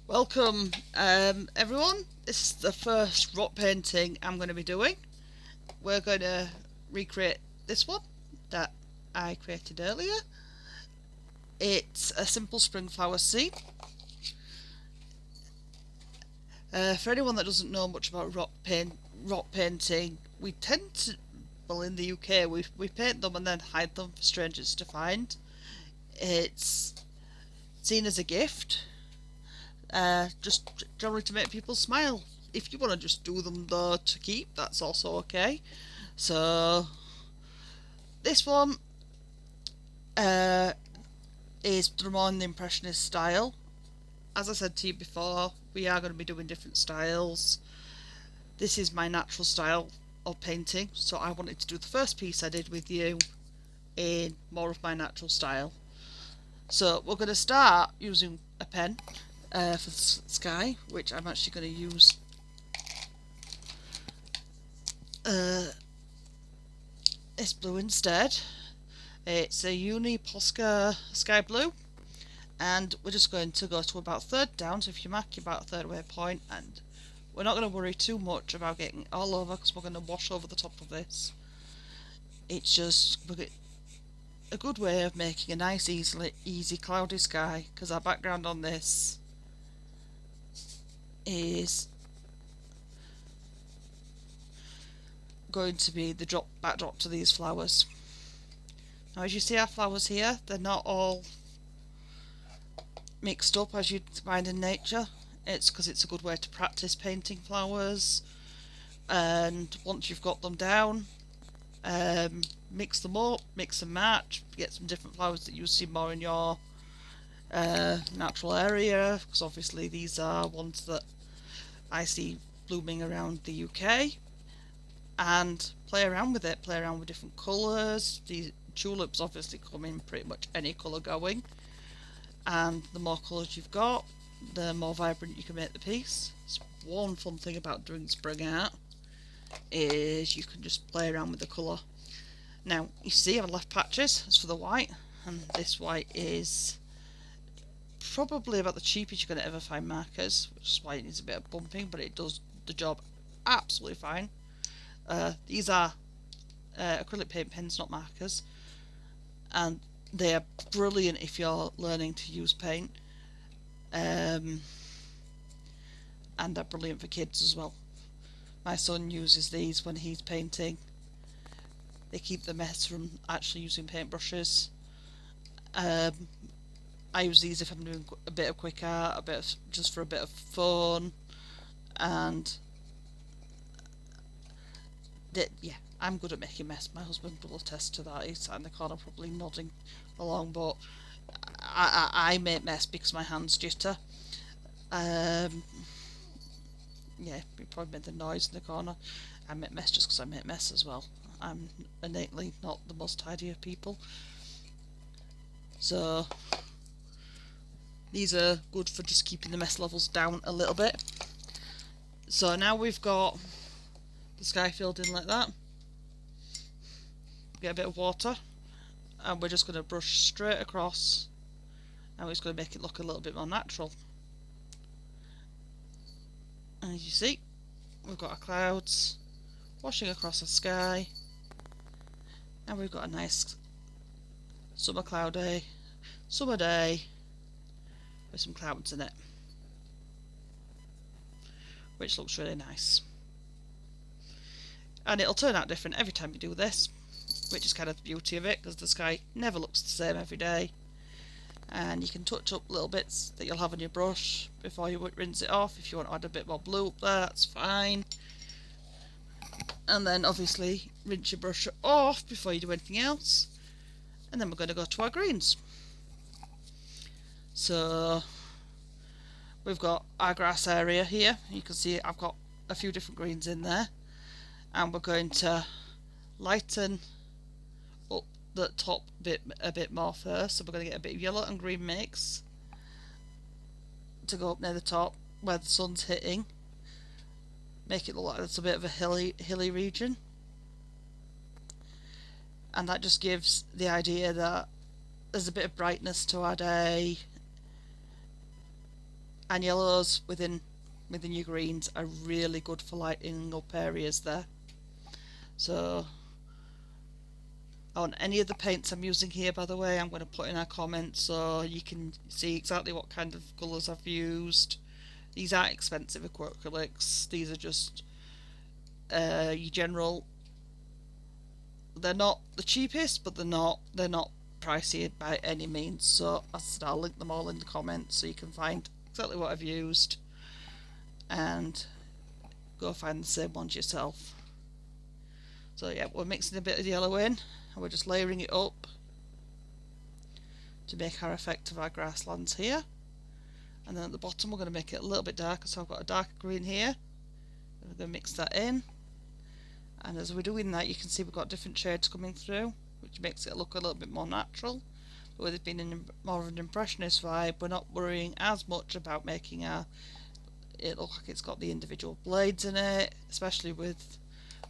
Welcome everyone. This is the first rock painting I'm going to be doing. We're going to recreate this one that I created earlier. It's a simple spring flower scene. For anyone that doesn't know much about rock painting, we tend to, well, in the UK we paint them and then hide them for strangers to find. It's seen as a gift. Just generally to make people smile. If you want to just do them though to keep, that's also okay. So this one is done more in the impressionist style. As I said to you before, we are going to be doing different styles. This is my natural style of painting, so I wanted to do the first piece I did with you in more of my natural style. So we're going to start using a pen for the sky, which I'm actually going to use this blue instead. It's a Posca sky blue, and we're just going to go to about third down. So if you mark you're about a third way point, and we're not going to worry too much about getting it all over because we're going to wash over the top of this. It's just a good way of making a nice easy cloudy sky, because our background on this is going to be the backdrop to these flowers. Now as you see our flowers here, they're not all mixed up as you'd find in nature. It's because it's a good way to practice painting flowers, and once you've got them down, mix them up, mix and match, get some different flowers that you see more in your natural area, because obviously these are ones that I see blooming around the UK, and play around with it, play around with different colours. These tulips obviously come in pretty much any colour going, and the more colours you've got, the more vibrant you can make the piece. So one fun thing about doing spring art is you can just play around with the colour. Now you see I've left patches as for the white, and this white is probably about the cheapest you're going to ever find markers, which is why it needs a bit of bumping, but it does the job absolutely fine. These are acrylic paint pens, not markers, and they are brilliant if you're learning to use paint, and they're brilliant for kids as well. My son uses these when he's painting. They keep the mess from actually using paintbrushes. I use these if I'm doing a bit of quick art, just for a bit of fun, and yeah, I'm good at making mess. My husband will attest to that. He's sat in the corner probably nodding along, but I make mess because my hands jitter. Yeah, you probably made the noise in the corner. I make mess just because I make mess as well. I'm innately not the most tidy of people. So these are good for just keeping the mess levels down a little bit. So now we've got the sky filled in like that. Get a bit of water, and we're just going to brush straight across, and it's going to make it look a little bit more natural. And as you see, we've got our clouds washing across the sky, and we've got a nice summer day with some clouds in it, which looks really nice. And it'll turn out different every time you do this, which is kind of the beauty of it, because the sky never looks the same every day. And you can touch up little bits that you'll have on your brush before you rinse it off. If you want to add a bit more blue up there, that's fine. And then obviously rinse your brush off before you do anything else. And then we're going to go to our greens. So we've got our grass area here. You can see I've got a few different greens in there, and we're going to lighten up the top bit a bit more first. So we're going to get a bit of yellow and green mix to go up near the top where the sun's hitting, make it look like it's a bit of a hilly region, and that just gives the idea that there's a bit of brightness to our day, and yellows within your greens are really good for lighting up areas there. So on any of the paints I'm using here, by the way, I'm going to put in our comments so you can see exactly what kind of colours I've used. These aren't expensive acrylics, these are just your general. They're not the cheapest, but they're not pricey by any means. So as I said, I'll link them all in the comments so you can find exactly what I've used and go find the same ones yourself. So yeah, we're mixing a bit of yellow in and we're just layering it up to make our effect of our grasslands here. And then at the bottom we're going to make it a little bit darker, so I've got a darker green here. We're going to mix that in, and as we're doing that you can see we've got different shades coming through, which makes it look a little bit more natural. But with it being more of an impressionist vibe, we're not worrying as much about making it look like it's got the individual blades in it, especially with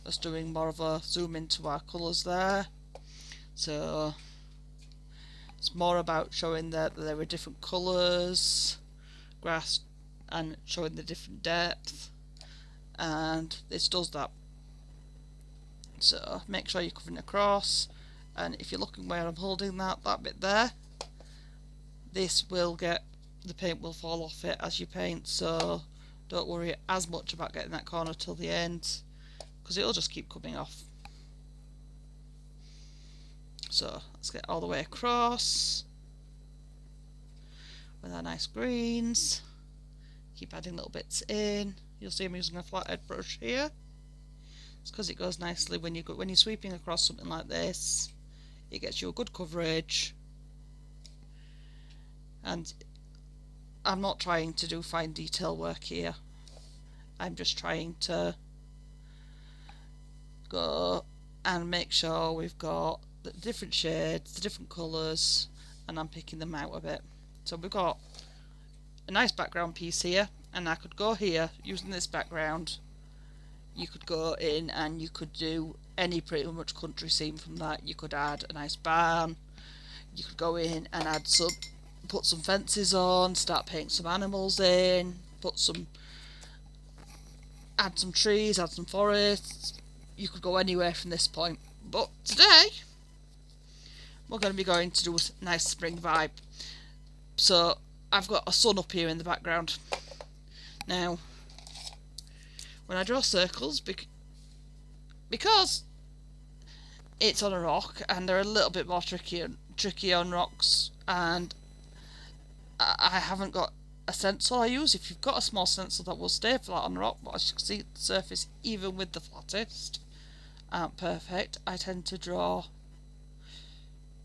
us doing more of a zoom into our colours there. So it's more about showing that there are different colours, grass, and showing the different depth, and this does that. So make sure you're covering across, and if you're looking where I'm holding that bit there, this will get, the paint will fall off it as you paint, so don't worry as much about getting that corner till the end, because it'll just keep coming off. So let's get all the way across with our nice greens. Keep adding little bits in. You'll see I'm using a flathead brush here. It's because it goes nicely when you're sweeping across something like this. It gets you a good coverage, and I'm not trying to do fine detail work here. I'm just trying to go and make sure we've got the different shades, the different colours, and I'm picking them out a bit. So we've got a nice background piece here, and I could go here using this background. You could go in and you could do any pretty much country scene from that. You could add a nice barn, you could go in and put some fences on, start painting some animals in, add some trees, add some forests. You could go anywhere from this point, but today we're going to be going to do a nice spring vibe. So I've got a sun up here in the background. Now when I draw circles, because it's on a rock and they're a little bit more tricky on rocks, and I haven't got a stencil I use. If you've got a small stencil that will stay flat on the rock, but as you can see the surface even with the flattest aren't perfect, I tend to draw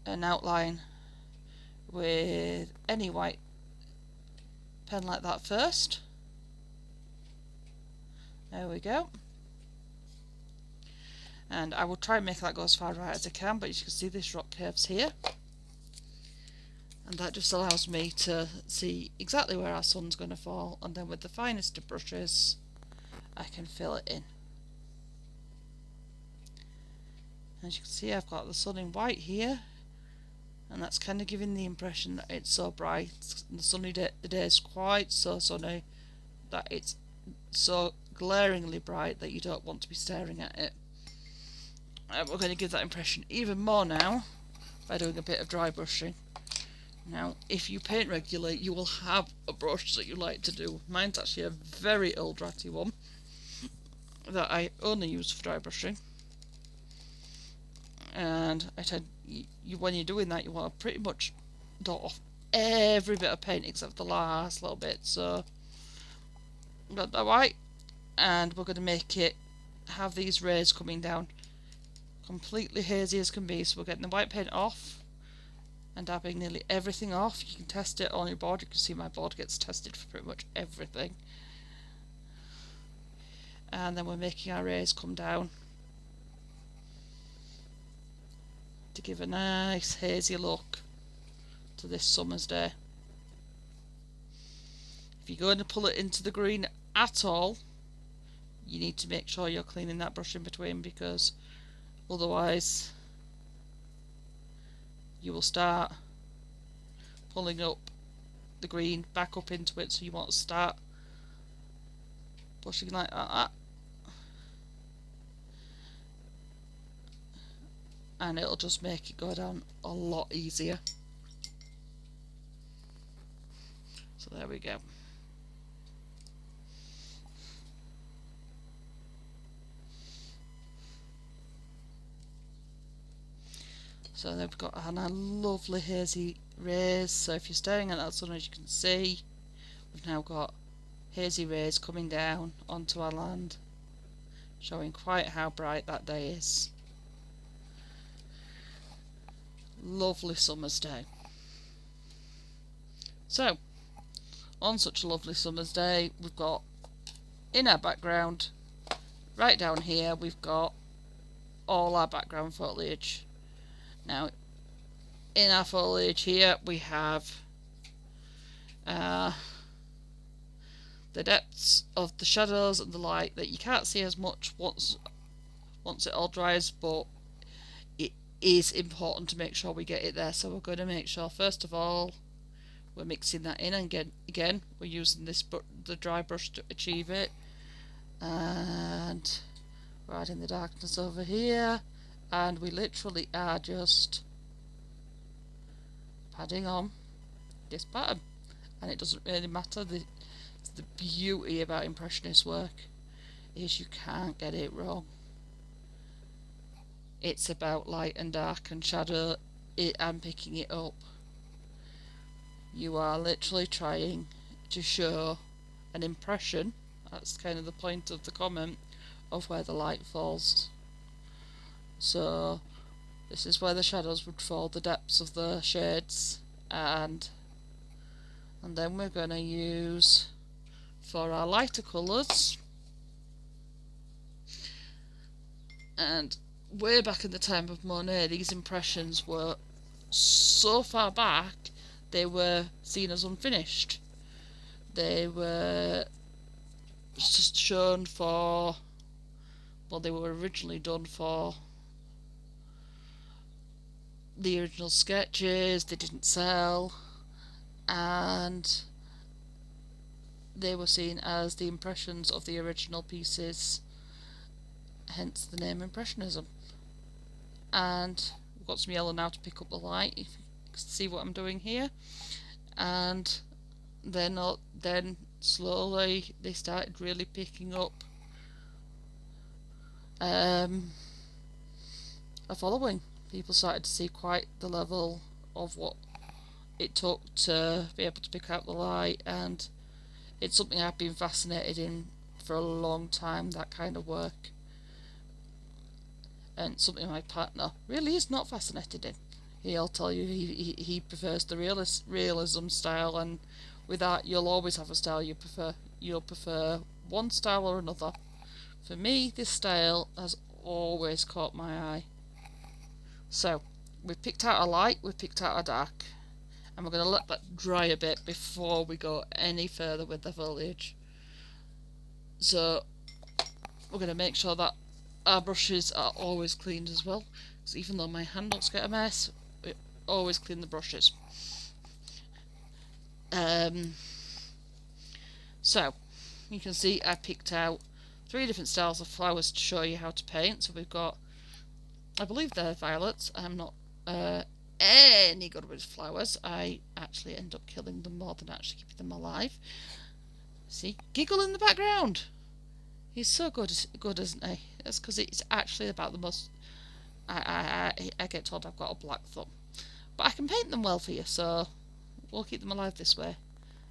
an outline with any white pen like that first. There we go. And I will try and make that go as far right as I can, but as you can see this rock curves here, and that just allows me to see exactly where our sun's going to fall, and then with the finest of brushes I can fill it in. As you can see, I've got the sun in white here, and that's kind of giving the impression that it's so bright. The day is quite so sunny that it's so glaringly bright that you don't want to be staring at it. We're going to give that impression even more now by doing a bit of dry brushing. Now, if you paint regularly, you will have a brush that you like to do. Mine's actually a very old ratty one that I only use for dry brushing. And I tend, when you're doing that, you want to pretty much dot off every bit of paint except the last little bit. So got that white, and we're going to make it have these rays coming down completely hazy as can be. So we're getting the white paint off and dabbing nearly everything off. You can test it on your board. You can see my board gets tested for pretty much everything. And then we're making our rays come down to give a nice hazy look to this summer's day. If you're going to pull it into the green at all, you need to make sure you're cleaning that brush in between, because otherwise you will start pulling up the green back up into it, so you want to start pushing like that, and it'll just make it go down a lot easier. So there we go. So then we've got a lovely hazy rays. So if you're staring at that sun, as you can see, we've now got hazy rays coming down onto our land, showing quite how bright that day is. Lovely summer's day. So, on such a lovely summer's day, we've got in our background, right down here, we've got all our background foliage. Now, in our foliage here, we have the depths of the shadows and the light that you can't see as much once it all dries, but it is important to make sure we get it there. So we're going to make sure, first of all, we're mixing that in, and again we're using the dry brush to achieve it, and we're adding the darkness over here, and we literally are just padding on this pattern, and it doesn't really matter. The beauty about impressionist work is you can't get it wrong. It's about light and dark and shadow and picking it up. You are literally trying to show an impression, that's kind of the point of the comment, of where the light falls. So this is where the shadows would fall, the depths of the shades, and then we're going to use, for our lighter colours, and way back in the time of Monet, these impressions were so far back they were seen as unfinished. They were just shown for, well, they were originally done for the original sketches, they didn't sell, and they were seen as the impressions of the original pieces, hence the name Impressionism. And we've got some yellow now to pick up the light, if you can see what I'm doing here, and then slowly they started really picking up a following. People started to see quite the level of what it took to be able to pick out the light, and it's something I've been fascinated in for a long time, that kind of work, and something my partner really is not fascinated in. He'll tell you he prefers the realism style, and with that you'll always have a style you prefer. You'll prefer one style or another. For me, this style has always caught my eye. So we've picked out a light, we've picked out a dark, and we're going to let that dry a bit before we go any further with the foliage. So we're going to make sure that our brushes are always cleaned as well, because even though my handles get a mess, we always clean the brushes. So you can see I picked out 3 different styles of flowers to show you how to paint. So we've got, I believe they're violets. I'm not any good with flowers. I actually end up killing them more than actually keeping them alive. See, Giggle in the background. He's so good, isn't he? That's because it's actually about the most. I get told I've got a black thumb, but I can paint them well for you, so we'll keep them alive this way.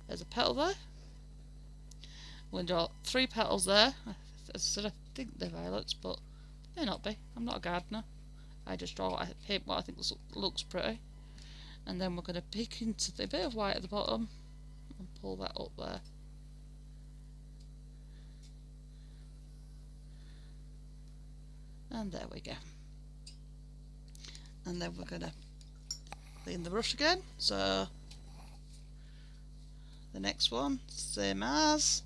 There's a petal there. We're going to draw 3 petals there. As I said, I think they're violets, but they may not be. I'm not a gardener. I just paint what I think looks pretty. And then we're going to pick into the bit of white at the bottom and pull that up there. And there we go. And then we're going to clean the brush again. So the next one, same as.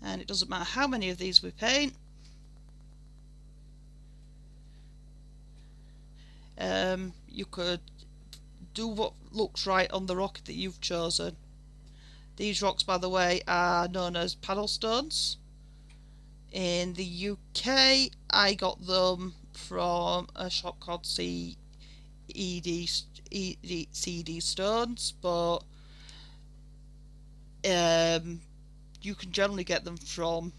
And it doesn't matter how many of these we paint. you could do what looks right on the rock that you've chosen. These rocks, by the way, are known as paddle stones. In the UK, I got them from a shop called CD Stones, but you can generally get them from,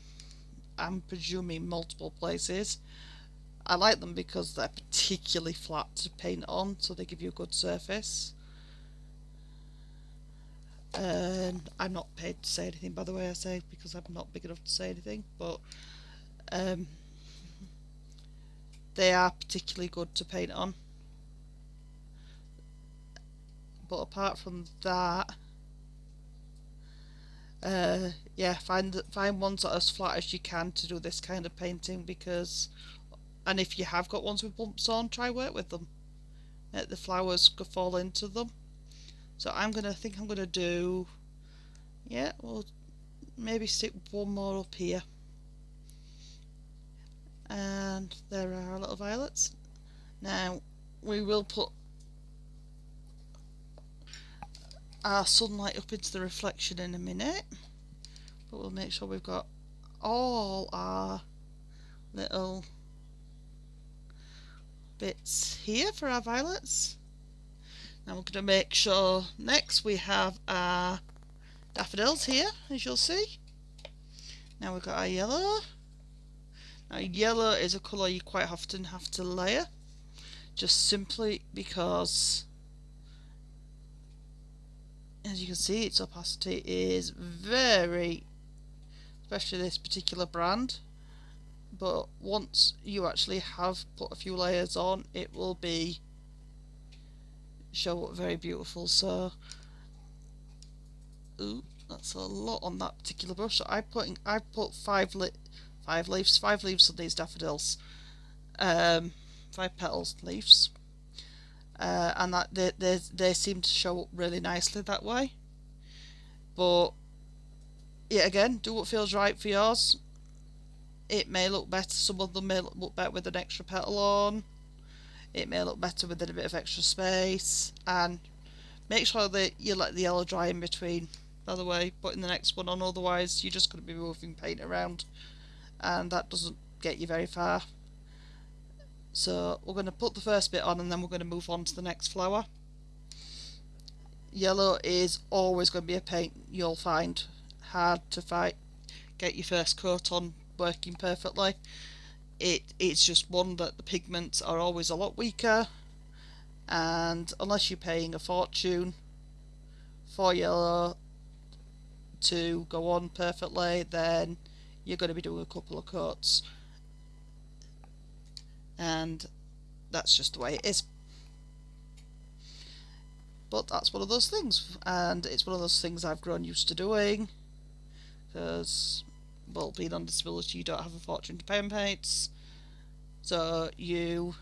I'm presuming, multiple places. I like them because they're particularly flat to paint on, so they give you a good surface. And I'm not paid to say anything, by the way, I say, because I'm not big enough to say anything, but they are particularly good to paint on. But apart from that, yeah, find ones that are as flat as you can to do this kind of painting, because, and if you have got ones with bumps on, try work with them. The flowers could fall into them. So I think I'm gonna do, yeah, we'll maybe stick one more up here. And there are our little violets. Now we will put our sunlight up into the reflection in a minute, but we'll make sure we've got all our little bits here for our violets. Now we're going to make sure next we have our daffodils here, as you'll see. Now we've got our yellow. Now yellow is a colour you quite often have to layer, just simply because, as you can see, its opacity is very, especially this particular brand, but once you actually have put a few layers on, it will be show up very beautiful. So, ooh, that's a lot on that particular brush. So I put five leaves on these daffodils, 5 petals leaves, and that they seem to show up really nicely that way. But yeah, again, do what feels right for yours. It may look better. Some of them may look better with an extra petal on. It may look better with a bit of extra space, and make sure that you let the yellow dry in between, by the way, putting the next one on, otherwise you're just going to be moving paint around and that doesn't get you very far. So we're going to put the first bit on and then we're going to move on to the next flower. Yellow is always going to be a paint you'll find hard to get your first coat on working perfectly. It's just one that the pigments are always a lot weaker, and unless you're paying a fortune for yellow to go on perfectly, then you're going to be doing a couple of coats, and that's just the way it is. But that's one of those things, and it's one of those things I've grown used to doing, because, well, being on disability, you don't have a fortune to pay on paints, so you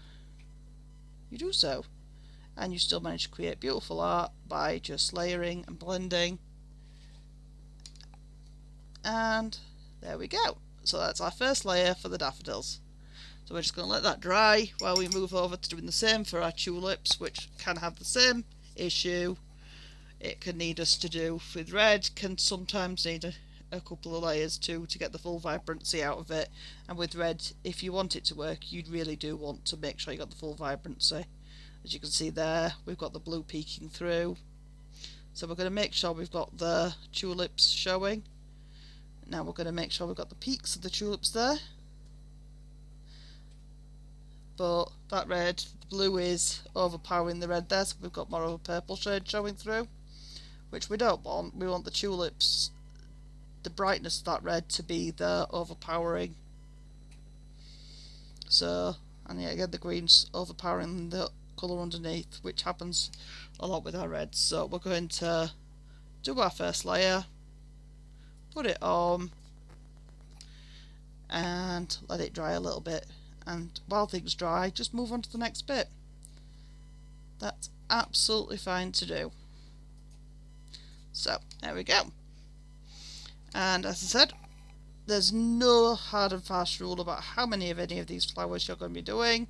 do so, and you still manage to create beautiful art by just layering and blending. And there we go. So that's our first layer for the daffodils. So we're just going to let that dry while we move over to doing the same for our tulips, which can have the same issue. It can need us to do with red, can sometimes need a couple of layers too to get the full vibrancy out of it. And with red, if you want it to work, you really do want to make sure you got the full vibrancy. As you can see there, we've got the blue peeking through. So we're going to make sure we've got the tulips showing. Now we're going to make sure we've got the peaks of the tulips there. But that red, the blue is overpowering the red there, so we've got more of a purple shade showing through, which we don't want. We want the tulips, the brightness of that red, to be the overpowering. So, and yeah, again, the green's overpowering the colour underneath, which happens a lot with our reds. So we're going to do our first layer, put it on, and let it dry a little bit. And while things dry, just move on to the next bit. That's absolutely fine to do. So, there we go. And as I said, there's no hard and fast rule about how many of any of these flowers you're going to be doing.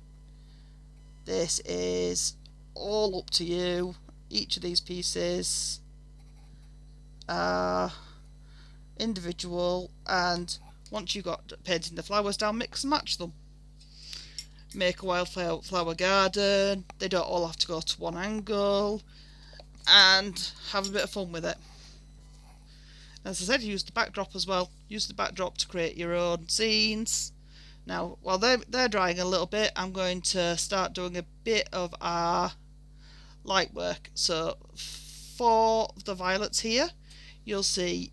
This is all up to you. Each of these pieces are individual, and once you've got painting the flowers down, mix and match them. Make a wildflower garden. They don't all have to go to one angle, and have a bit of fun with it. As I said, use the backdrop as well. Use the backdrop to create your own scenes. Now, while they're drying a little bit, I'm going to start doing a bit of our light work. So for the violets here, you'll see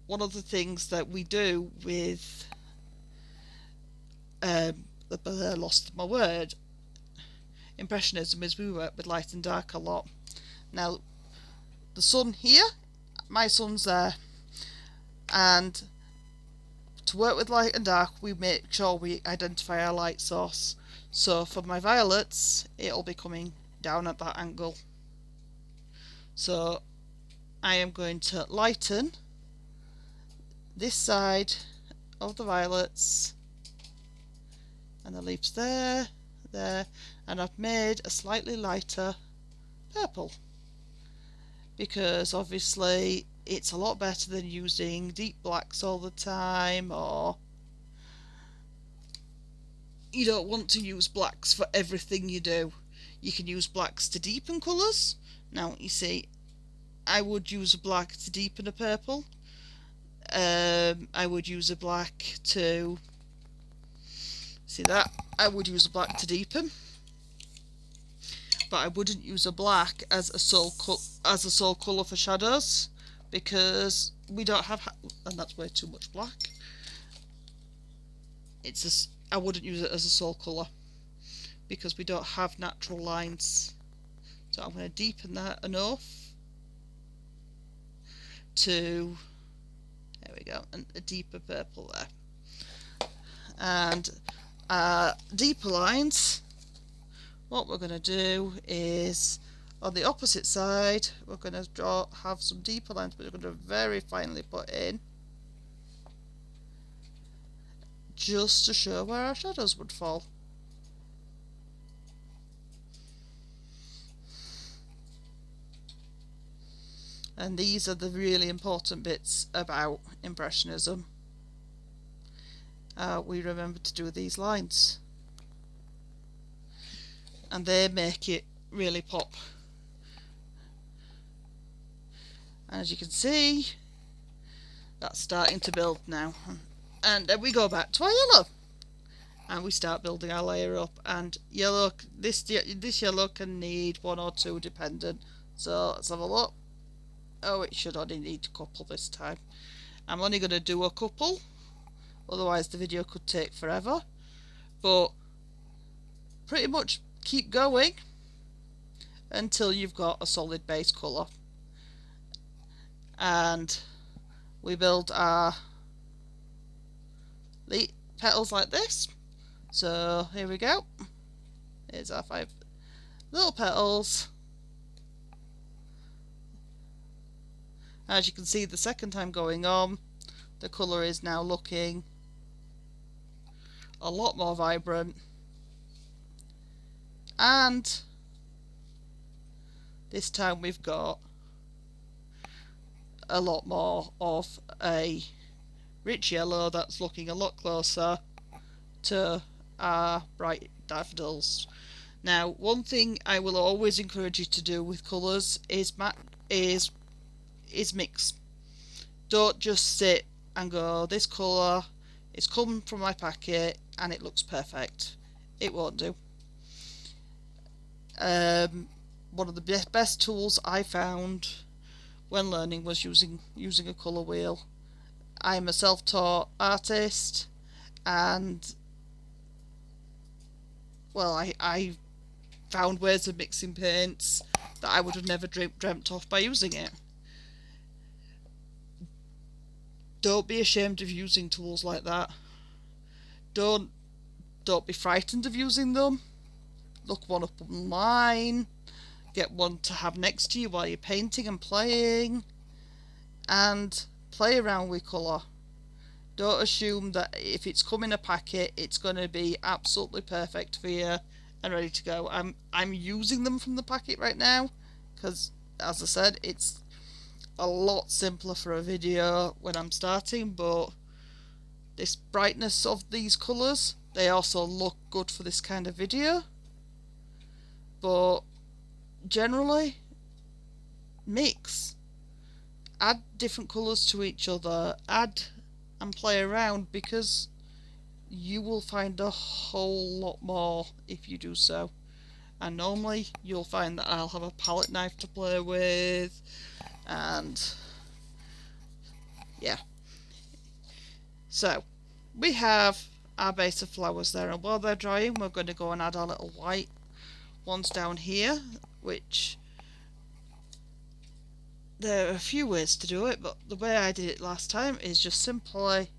one of the things that we do with I lost my word, impressionism, is we work with light and dark a lot. Now the sun here, my sun's there, and to work with light and dark we make sure we identify our light source. So for my violets, it'll be coming down at that angle. So I am going to lighten this side of the violets, and the leaves there, and I've made a slightly lighter purple, because obviously it's a lot better than using deep blacks all the time, or you don't want to use blacks for everything you do. You can use blacks to deepen colours. Now you see, I would use a black to deepen a purple. I would use a black to see that. I would use a black to deepen, but I wouldn't use a black as a sole colour for shadows, because we don't have, and that's way too much black. I wouldn't use it as a sole colour because we don't have natural lines. So I'm going to deepen that enough to, there we go, and a deeper purple there. And deeper lines, what we're going to do is on the opposite side we're going to have some deeper lines, but we're going to very finely put in, just to show where our shadows would fall. And these are the really important bits about Impressionism. We remember to do these lines, and they make it really pop. And as you can see, that's starting to build now. And then we go back to our yellow, and we start building our layer up. And yellow, this yellow can need one or two dependent. So let's have a look. Oh, it should only need a couple this time. I'm only going to do a couple, otherwise the video could take forever. But pretty much keep going until you've got a solid base colour. And we build our petals like this. So here we go. Here's our 5 little petals. As you can see, the second time going on, the colour is now looking a lot more vibrant, and this time we've got a lot more of a rich yellow that's looking a lot closer to our bright daffodils. Now, one thing I will always encourage you to do with colours is mix. Don't just sit and go, this colour is come from my packet and it looks perfect. It won't do. One of the best tools I found when learning was using a colour wheel. I'm a self-taught artist, and well, I found ways of mixing paints that I would have never dreamt of by using it. Don't be ashamed of using tools like that. Don't be frightened of using them. Look one up online. Get one to have next to you while you're painting and playing. And play around with colour. Don't assume that if it's come in a packet it's going to be absolutely perfect for you and ready to go. I'm using them from the packet right now because, as I said, it's a lot simpler for a video when I'm starting, but this brightness of these colours, they also look good for this kind of video. But generally, mix, add different colours to each other, add and play around, because you will find a whole lot more if you do so. And normally you'll find that I'll have a palette knife to play with, and yeah. So we have our base of flowers there, and while they're drying we're going to go and add our little white ones down here, which there are a few ways to do it, but the way I did it last time is just simply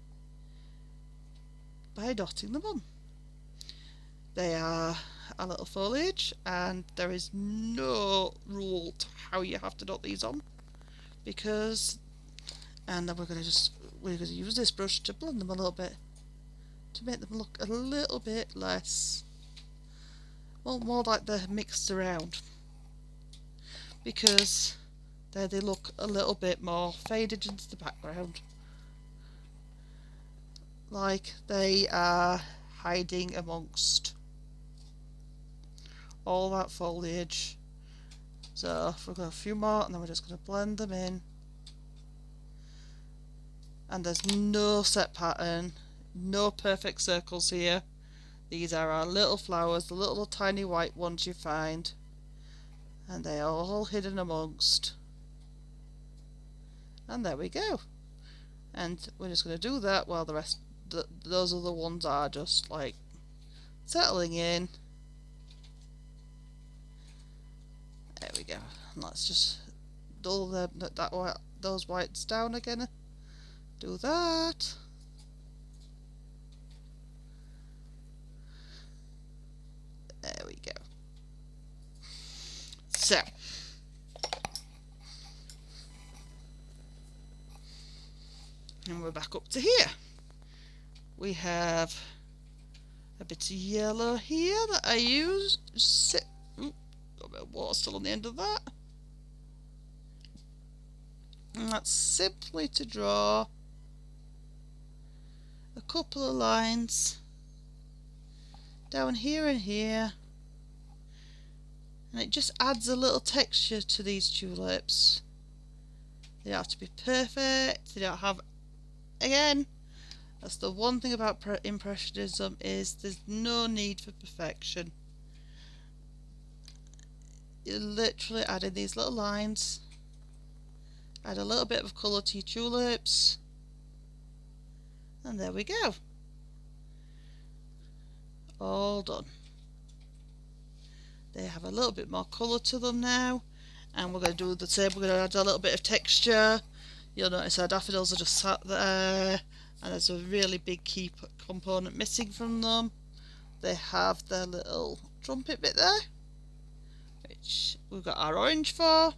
by dotting them on. They are a little foliage, and there is no rule to how you have to dot these on, because, and then we're going to use this brush to blend them a little bit to make them look a little bit less, well, more like they're mixed around, because there they look a little bit more faded into the background, like they are hiding amongst all that foliage. So if we've got a few more, and then we're just going to blend them in, and there's no set pattern, no perfect circles here. These are our little flowers, the little tiny white ones you find, and they are all hidden amongst. And there we go. And we're just going to do that while the rest, those other ones are just like settling in. There we go. And let's just dull those whites down again. Do that. There we go. So, and we're back up to here. We have a bit of yellow here that I used. Got a bit of water still on the end of that. And that's simply to draw a couple of lines down here and here, and it just adds a little texture to these tulips. They don't have to be perfect, they don't have, again, that's the one thing about impressionism, is there's no need for perfection. You're literally adding these little lines, add a little bit of colour to your tulips, and there we go. All done. They have a little bit more colour to them now, and we're going to do the same. We're going to add a little bit of texture. You'll notice our daffodils are just sat there, and there's a really big key component missing from them. They have their little trumpet bit there, which we've got our orange for.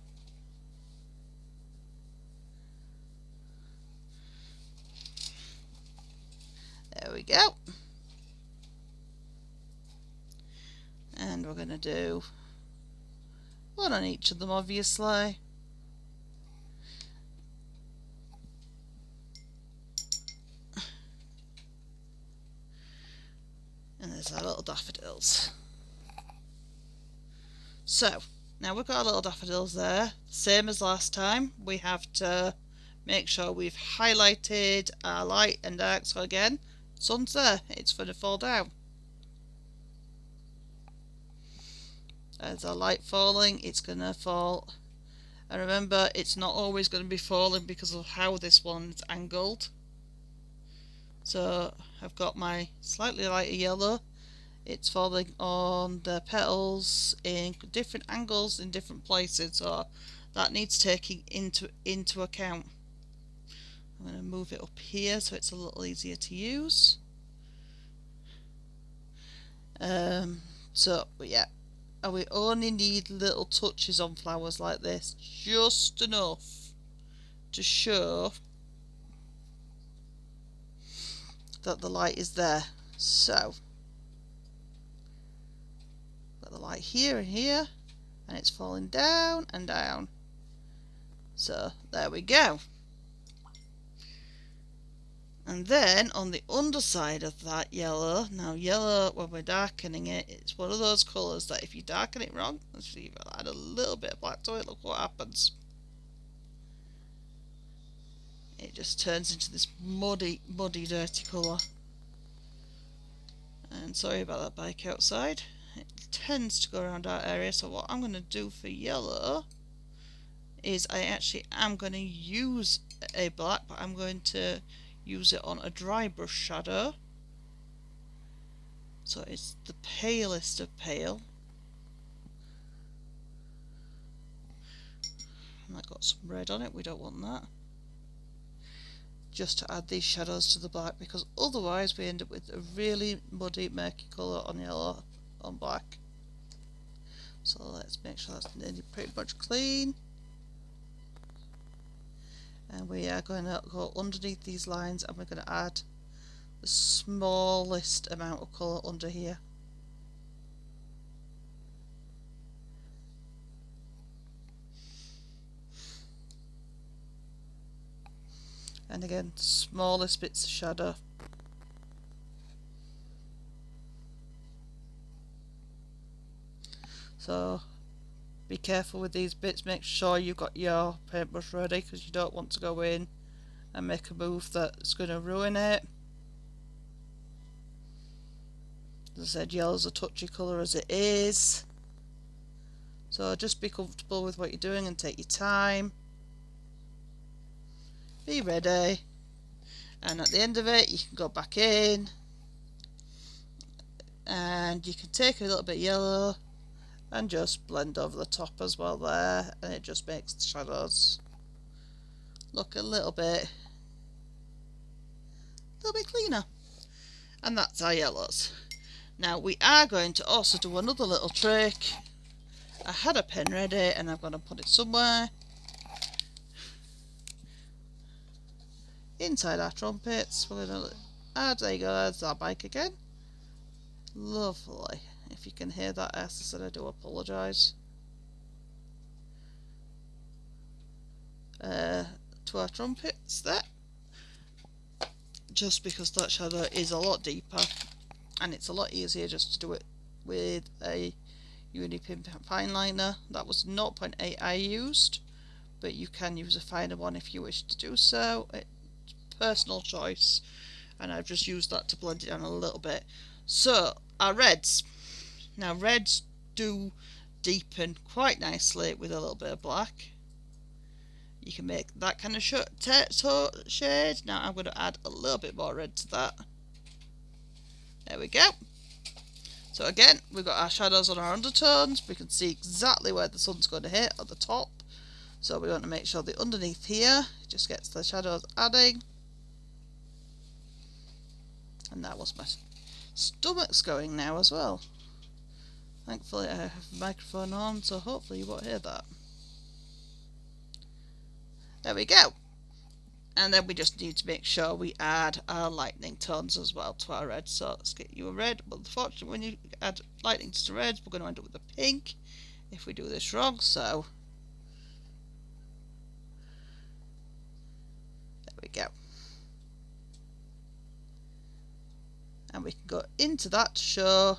There we go. And we're going to do one on each of them, obviously. And there's our little daffodils. So, now we've got our little daffodils there. Same as last time, we have to make sure we've highlighted our light and dark. So again, sun's there, it's going to fall down. As our light falling, it's going to fall. And remember, it's not always going to be falling because of how this one's angled. So I've got my slightly lighter yellow. It's falling on the petals in different angles in different places, so that needs taking into account. I'm going to move it up here so it's a little easier to use. But yeah. And we only need little touches on flowers like this, just enough to show that the light is there. So the light here and here, and it's falling down and down. So there we go. And then on the underside of that yellow, now yellow, when we're darkening it, it's one of those colours that if you darken it wrong, let's see if I add a little bit of black to it, look what happens. It just turns into this muddy, dirty colour. And sorry about that bike outside. It tends to go around our area, so what I'm going to do for yellow is I actually am going to use a black, but I'm going to use it on a dry brush shadow. So it's the palest of pale. And that got some red on it, we don't want that. Just to add these shadows to the black, because otherwise we end up with a really muddy, murky colour on yellow on black. So let's make sure that's nearly pretty much clean. And we are going to go underneath these lines and we're going to add the smallest amount of colour under here. And again, smallest bits of shadow. So be careful with these bits, make sure you've got your paintbrush ready, because you don't want to go in and make a move that's going to ruin it. As I said, yellow's a touchy colour as it is. So just be comfortable with what you're doing and take your time. Be ready, and at the end of it you can go back in and you can take a little bit of yellow and just blend over the top as well there, and it just makes the shadows look a little bit cleaner. And that's our yellows. Now we are going to also do another little trick. I had a pen ready and I'm going to put it somewhere inside our trumpets. We're going to add, there you go, there's our bike again. Lovely. If you can hear that, as I said, I do apologise. To our trumpets there. Just because that shadow is a lot deeper and it's a lot easier just to do it with a Unipin fine liner. That was 0.8 I used, but you can use a finer one if you wish to do so. It's personal choice, and I've just used that to blend it down a little bit. So our reds. Now reds do deepen quite nicely with a little bit of black. You can make that kind of shade. Now I'm going to add a little bit more red to that. There we go. So again, we've got our shadows on our undertones. We can see exactly where the sun's going to hit at the top. So we want to make sure that underneath here just gets the shadows adding. And that was my stomach's going now as well. Thankfully I have the microphone on, so hopefully you won't hear that. There we go. And then we just need to make sure we add our lightning tones as well to our red. So let's get you a red. But unfortunately, when you add lightning to the reds, we're going to end up with a pink if we do this wrong. So there we go. And we can go into that to show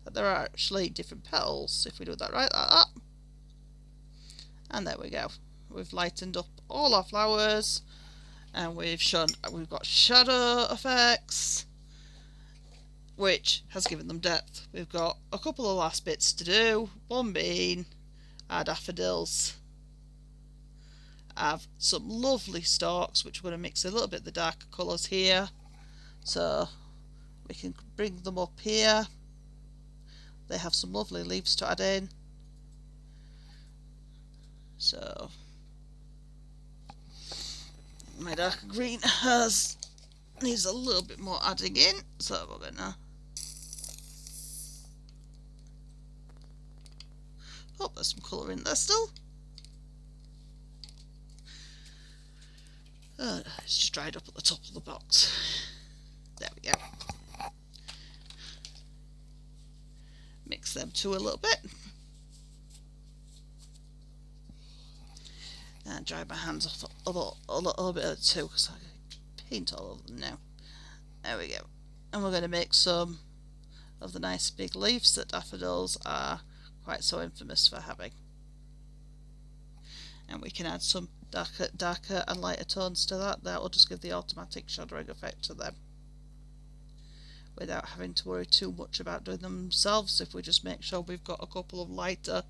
that there are actually different petals if we do that right, like that. And there we go. We've lightened up all our flowers, and we've got shadow effects, which has given them depth. We've got a couple of last bits to do, one being our daffodils. I have some lovely stalks which we're going to mix a little bit of the darker colours here, so we can bring them up here. They have some lovely leaves to add in. So my darker green needs a little bit more adding in, so we're gonna there's some colour in there still. It's just dried up at the top of the box. There we go. Mix them two a little bit. And dry my hands off a little bit too, because I paint all over them now. There we go. And we're going to make some of the nice big leaves that daffodils are quite so infamous for having. And we can add some darker and lighter tones to that. That will just give the automatic shadowing effect to them, without having to worry too much about doing them themselves. If we just make sure we've got a couple of lighter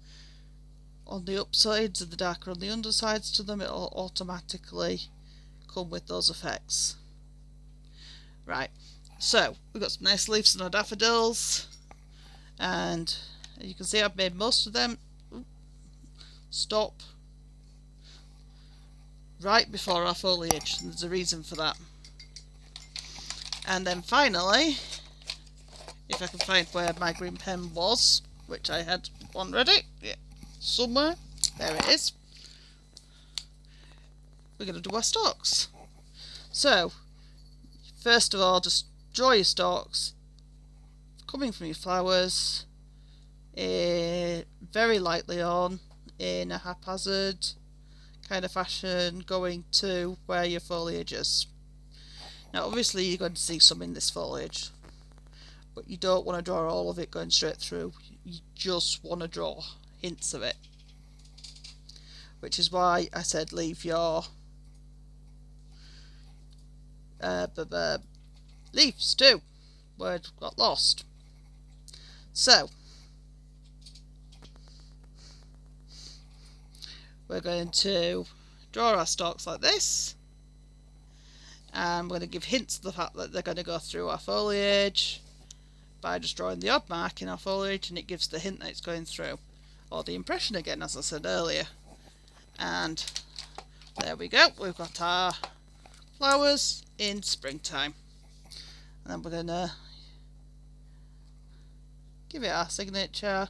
on the upsides and the darker on the undersides to them, it'll automatically come with those effects. Right, so we've got some nice leaves on our daffodils, and you can see I've made most of them stop right before our foliage, and there's a reason for that. And then finally, if I can find where my green pen was, which I had one ready, yeah, somewhere, there it is, we're going to do our stalks. So first of all, just draw your stalks coming from your flowers very lightly on in a haphazard kind of fashion, going to where your foliage is. Now obviously you're going to see some in this foliage, but you don't want to draw all of it going straight through. You just want to draw hints of it, which is why I said leave your leaves too, word got lost. So we're going to draw our stalks like this, and we're going to give hints of the fact that they're going to go through our foliage by just drawing the odd mark in our foliage, and it gives the hint that it's going through, or the impression again, as I said earlier. And there we go, we've got our flowers in springtime. And then we're going to give it our signature.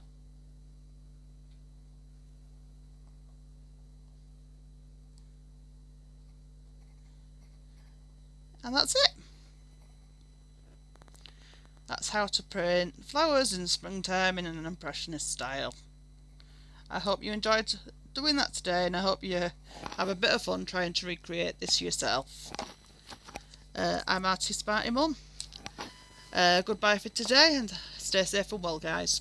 And that's it. That's how to print flowers in springtime in an impressionist style. I hope you enjoyed doing that today, and I hope you have a bit of fun trying to recreate this yourself. I'm Artsy Smarty Mum. Goodbye for today, and stay safe and well, guys.